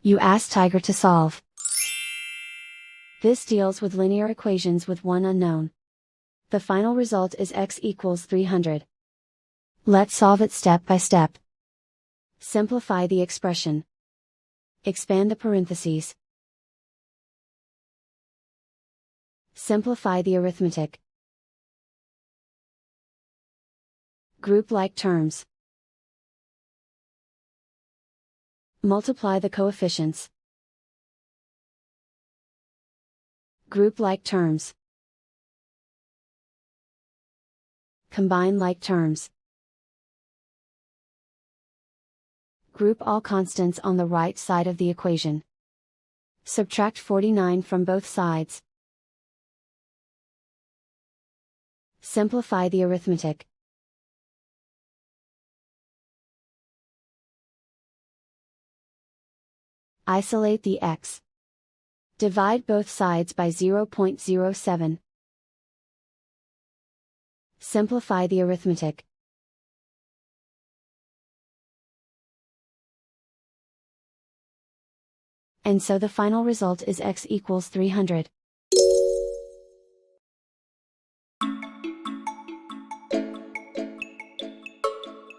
You ask Tiger to solve. This deals with linear equations with one unknown. The final result is x equals 300. Let's solve it step by step. Simplify the expression. Expand the parentheses. Simplify the arithmetic. Group like terms. Multiply the coefficients. Group like terms. Combine like terms. Group all constants on the right side of the equation. Subtract 49 from both sides. Simplify the arithmetic. Isolate the x. Divide both sides by 0.07. Simplify the arithmetic. And so the final result is x equals 300.